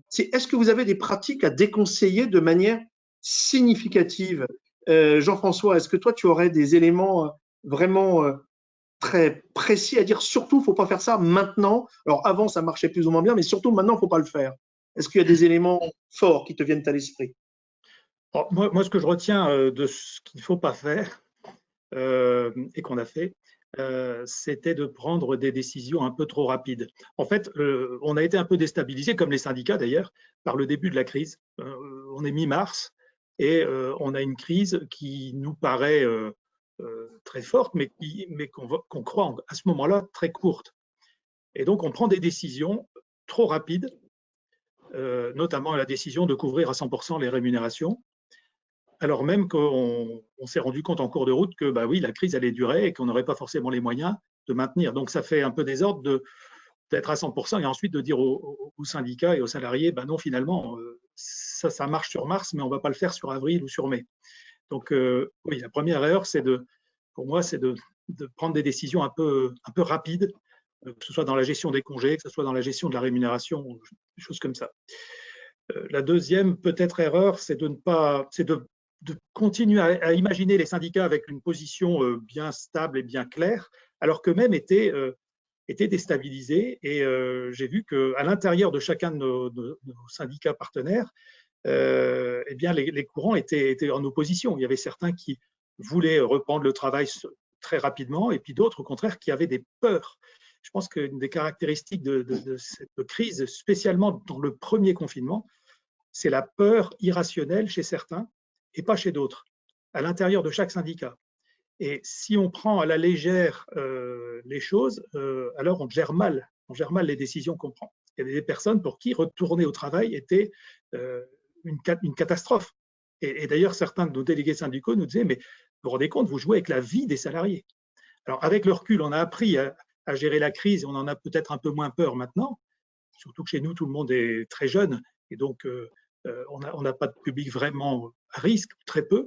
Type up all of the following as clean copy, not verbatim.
c'est est-ce que vous avez des pratiques à déconseiller de manière significative? Jean-François, est-ce que toi, tu aurais des éléments vraiment très précis à dire, surtout, il ne faut pas faire ça maintenant. Alors avant, ça marchait plus ou moins bien, mais surtout maintenant, il ne faut pas le faire. Est-ce qu'il y a des éléments forts qui te viennent à l'esprit? Moi, ce que je retiens de ce qu'il ne faut pas faire et qu'on a fait, c'était de prendre des décisions un peu trop rapides. En fait, on a été un peu déstabilisé, comme les syndicats d'ailleurs, par le début de la crise. On est mi-mars et on a une crise qui nous paraît très forte, mais qu'on croit à ce moment-là très courte. Et donc, on prend des décisions trop rapides, notamment la décision de couvrir à 100% les rémunérations, alors même qu'on s'est rendu compte en cours de route que bah oui, la crise allait durer et qu'on n'aurait pas forcément les moyens de maintenir. Donc ça fait un peu désordre d'être à 100% et ensuite de dire aux syndicats et aux salariés, bah non, finalement, ça marche sur mars, mais on ne va pas le faire sur avril ou sur mai. Donc oui, la première erreur, pour moi, c'est de prendre des décisions un peu rapides, que ce soit dans la gestion des congés, que ce soit dans la gestion de la rémunération, des choses comme ça. La deuxième peut-être erreur, c'est de continuer à imaginer les syndicats avec une position bien stable et bien claire, alors qu'eux-mêmes étaient déstabilisés. Et j'ai vu qu'à l'intérieur de chacun de nos syndicats partenaires, eh bien, les courants étaient en opposition. Il y avait certains qui voulaient reprendre le travail très rapidement, et puis d'autres, au contraire, qui avaient des peurs. Je pense qu'une des caractéristiques de cette crise, spécialement dans le premier confinement, c'est la peur irrationnelle chez certains et pas chez d'autres, à l'intérieur de chaque syndicat. Et si on prend à la légère les choses, alors on gère mal les décisions qu'on prend. Il y avait des personnes pour qui retourner au travail était une catastrophe. Et d'ailleurs, certains de nos délégués syndicaux nous disaient, mais vous vous rendez compte, vous jouez avec la vie des salariés. Alors, avec le recul, on a appris à gérer la crise et on en a peut-être un peu moins peur maintenant, surtout que chez nous, tout le monde est très jeune et donc on n'a pas de public vraiment à risque, très peu.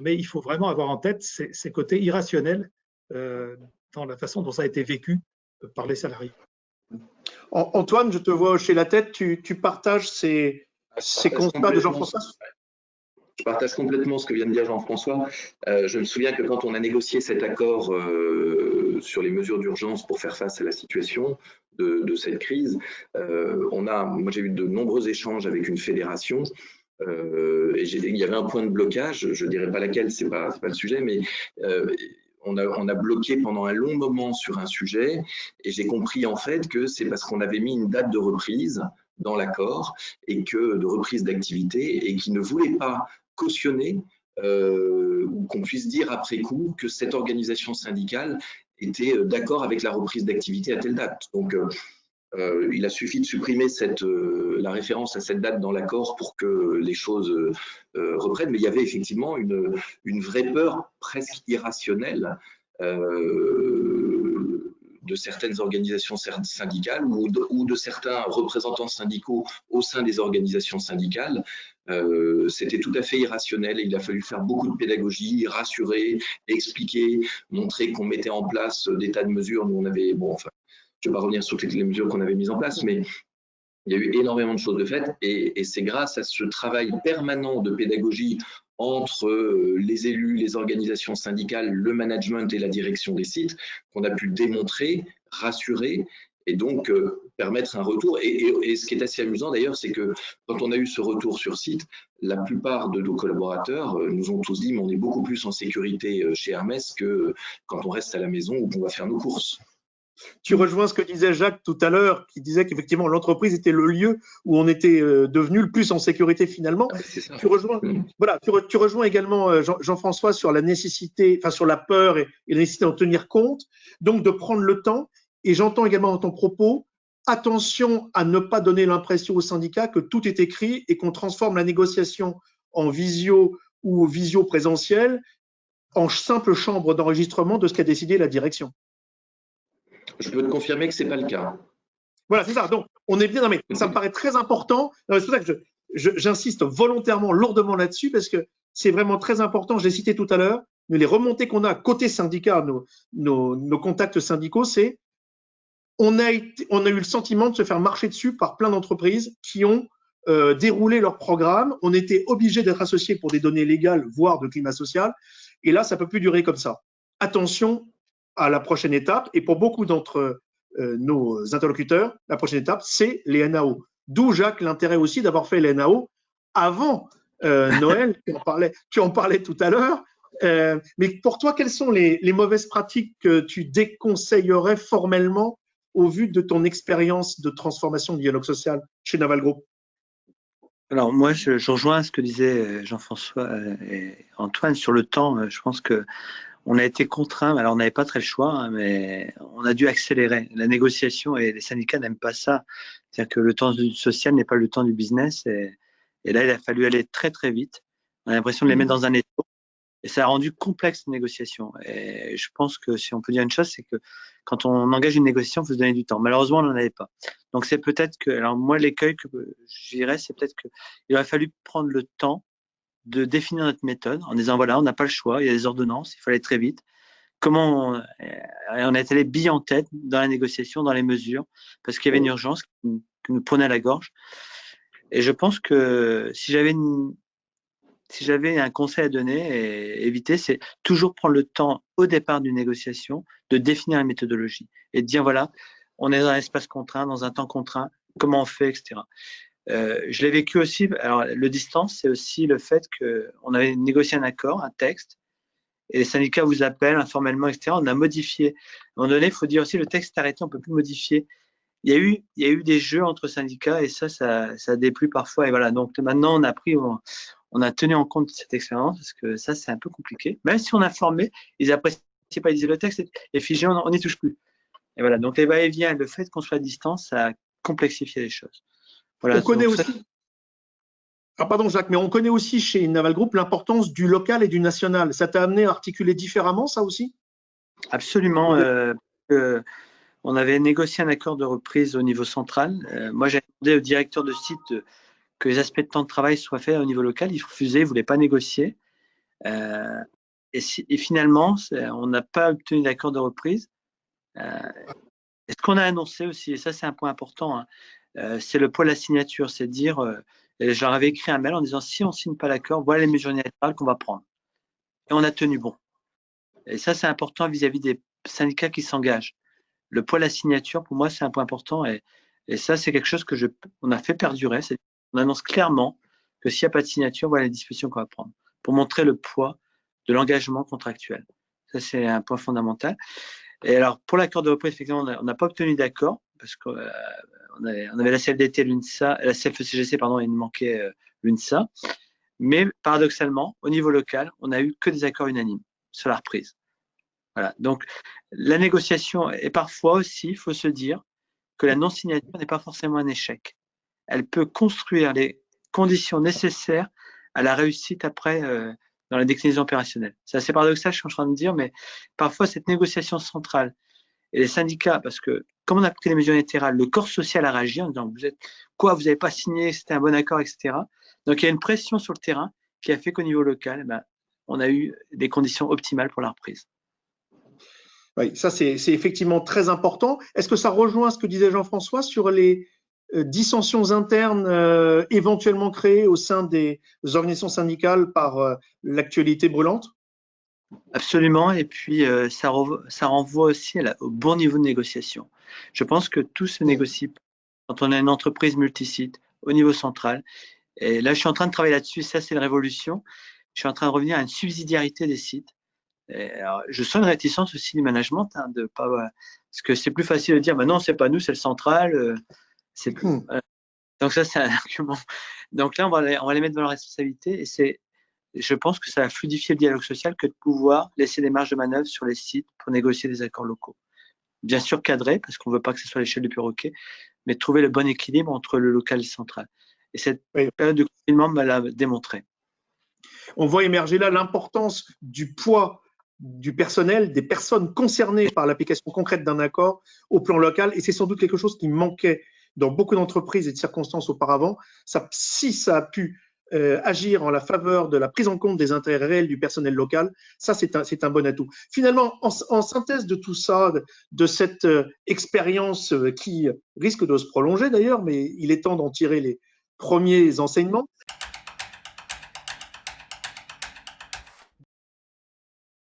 Mais il faut vraiment avoir en tête ces côtés irrationnels dans la façon dont ça a été vécu par les salariés. Antoine, je te vois hocher la tête, tu partages ces constats de Jean-François? Je partage complètement ce que vient de dire Jean-François. Je me souviens que quand on a négocié cet accord sur les mesures d'urgence pour faire face à la situation de cette crise, moi j'ai eu de nombreux échanges avec une fédération. Et il y avait un point de blocage, je ne dirais pas laquelle, c'est pas le sujet, mais on a bloqué pendant un long moment sur un sujet et j'ai compris en fait que c'est parce qu'on avait mis une date de reprise dans l'accord et que de reprise d'activité et qui ne voulait pas cautionner ou qu'on puisse dire après coup que cette organisation syndicale était d'accord avec la reprise d'activité à telle date. Donc il a suffi de supprimer la référence à cette date dans l'accord pour que les choses reprennent, mais il y avait effectivement une vraie peur presque irrationnelle de certaines organisations syndicales ou de certains représentants syndicaux au sein des organisations syndicales. C'était tout à fait irrationnel et il a fallu faire beaucoup de pédagogie, rassurer, expliquer, montrer qu'on mettait en place des tas de mesures. Nous, on avait, je ne vais pas revenir sur toutes les mesures qu'on avait mises en place, mais il y a eu énormément de choses de faites et c'est grâce à ce travail permanent de pédagogie entre les élus, les organisations syndicales, le management et la direction des sites qu'on a pu démontrer, rassurer et donc permettre un retour. Et ce qui est assez amusant d'ailleurs, c'est que quand on a eu ce retour sur site, la plupart de nos collaborateurs nous ont tous dit mais on est beaucoup plus en sécurité chez Hermès que quand on reste à la maison ou qu'on va faire nos courses. Tu rejoins ce que disait Jacques tout à l'heure, qui disait qu'effectivement l'entreprise était le lieu où on était devenu le plus en sécurité finalement. Tu rejoins également Jean-François sur la nécessité, enfin sur la peur et la nécessité d'en tenir compte, donc de prendre le temps. Et j'entends également dans ton propos, attention à ne pas donner l'impression aux syndicats que tout est écrit et qu'on transforme la négociation en visio ou visio présentiel en simple chambre d'enregistrement de ce qu'a décidé la direction. Je peux te confirmer que ce n'est pas le cas. Voilà, c'est ça. Donc, on est bien. Non, mais ça me paraît très important. C'est pour ça que j'insiste volontairement, lourdement là-dessus, parce que c'est vraiment très important. Je l'ai cité tout à l'heure, mais les remontées qu'on a côté syndicat, nos contacts syndicaux, c'est on a eu le sentiment de se faire marcher dessus par plein d'entreprises qui ont déroulé leur programme. On était obligé d'être associés pour des données légales, voire de climat social. Et là, ça ne peut plus durer comme ça. Attention à la prochaine étape. Et pour beaucoup d'entre nos interlocuteurs, la prochaine étape, c'est les NAO. D'où, Jacques, l'intérêt aussi d'avoir fait les NAO avant Noël, tu en parlais tout à l'heure. Mais pour toi, quelles sont les mauvaises pratiques que tu déconseillerais formellement au vu de ton expérience de transformation du dialogue social chez Naval Group? Alors moi, je rejoins ce que disaient Jean-François et Antoine sur le temps. Je pense que on a été contraints. Alors on n'avait pas très le choix, hein, mais on a dû accélérer la négociation et les syndicats n'aiment pas ça. C'est-à-dire que le temps du social n'est pas le temps du business. Et là, il a fallu aller très très vite. On a l'impression de les mettre dans un étau. Et ça a rendu complexe la négociation. Et je pense que si on peut dire une chose, c'est que quand on engage une négociation, il faut se donner du temps. Malheureusement, on n'en avait pas. Donc c'est peut-être que, alors moi, l'écueil que je dirais, c'est peut-être qu'il aurait fallu prendre le temps de définir notre méthode en disant voilà, on n'a pas le choix, il y a des ordonnances, il faut aller très vite. Comment on a été les billes en tête dans la négociation, dans les mesures, parce qu'il y avait une urgence qui nous prenait à la gorge. Et je pense que si j'avais un conseil à donner et éviter, c'est toujours prendre le temps au départ d'une négociation de définir la méthodologie et de dire voilà, on est dans un espace contraint, dans un temps contraint, comment on fait, etc. Je l'ai vécu aussi. Alors, le distance, c'est aussi le fait qu'on avait négocié un accord, un texte, et les syndicats vous appellent informellement, etc. On a modifié. À un moment donné, il faut dire aussi le texte est arrêté, on peut plus le modifier. Il y a eu des jeux entre syndicats et ça déplut parfois. Et voilà. Donc maintenant, on a tenu en compte cette expérience parce que ça, c'est un peu compliqué. Même si on a formé, ils appréciaient pas, ils disaient le texte est figé, on n'y touche plus. Et voilà. Donc les va-et-vient, le fait qu'on soit à distance, ça a complexifié les choses. Voilà, on connaît aussi. Ah pardon Jacques, mais on connaît aussi chez Naval Group l'importance du local et du national. Ça t'a amené à articuler différemment, ça aussi? Absolument. On avait négocié un accord de reprise au niveau central. Moi, j'ai demandé au directeur de site que les aspects de temps de travail soient faits au niveau local. Il refusait, il ne voulait pas négocier. Et finalement, on n'a pas obtenu d'accord de reprise. Et ce qu'on a annoncé aussi, et ça c'est un point important, hein, c'est le poids de la signature, c'est de dire, je leur avais écrit un mail en disant si on ne signe pas l'accord, voilà les mesures unilatérales qu'on va prendre. Et on a tenu bon. Et ça c'est important vis-à-vis des syndicats qui s'engagent. Le poids de la signature, pour moi, c'est un point important. Et ça, c'est quelque chose on a fait perdurer. On annonce clairement que s'il n'y a pas de signature, voilà les dispositions qu'on va prendre pour montrer le poids de l'engagement contractuel. Ça, c'est un point fondamental. Et alors, pour l'accord de reprise, effectivement, on n'a pas obtenu d'accord parce qu'on avait la CFDT, l'UNSA, la CFECGC, pardon, et il nous manquait l'UNSA. Mais paradoxalement, au niveau local, on n'a eu que des accords unanimes sur la reprise. Voilà. Donc, la négociation, et parfois aussi, il faut se dire que la non-signature n'est pas forcément un échec. Elle peut construire les conditions nécessaires à la réussite après dans la déclinaison opérationnelle. C'est assez paradoxal, je suis en train de dire, mais parfois, cette négociation centrale et les syndicats, parce que comme on a pris les mesures unilatérales, le corps social a réagi en disant vous n'avez pas signé, c'était un bon accord, etc. Donc, il y a une pression sur le terrain qui a fait qu'au niveau local, on a eu des conditions optimales pour la reprise. Oui, ça c'est effectivement très important. Est-ce que ça rejoint ce que disait Jean-François sur les dissensions internes éventuellement créées au sein des organisations syndicales par l'actualité brûlante? Absolument, et puis ça renvoie aussi au bon niveau de négociation. Je pense que tout se négocie quand on a une entreprise multisite au niveau central. Et là, je suis en train de travailler là-dessus, ça c'est une révolution. Je suis en train de revenir à une subsidiarité des sites. Alors, je sens une réticence aussi du management, hein, parce que c'est plus facile de dire non, c'est pas nous, c'est le central. Donc ça, c'est un argument. Donc là, on va les mettre dans leur responsabilité, et je pense que ça va fluidifier le dialogue social que de pouvoir laisser des marges de manœuvre sur les sites pour négocier des accords locaux. Bien sûr cadré, parce qu'on ne veut pas que ce soit à l'échelle du perroquet, mais trouver le bon équilibre entre le local et le central. Et cette période de confinement me l'a démontré. On voit émerger là l'importance du poids du personnel, des personnes concernées par l'application concrète d'un accord au plan local, et c'est sans doute quelque chose qui manquait dans beaucoup d'entreprises et de circonstances auparavant. Si ça a pu agir en la faveur de la prise en compte des intérêts réels du personnel local, ça c'est un bon atout. Finalement, en synthèse de tout ça, de cette expérience qui risque de se prolonger d'ailleurs, mais il est temps d'en tirer les premiers enseignements,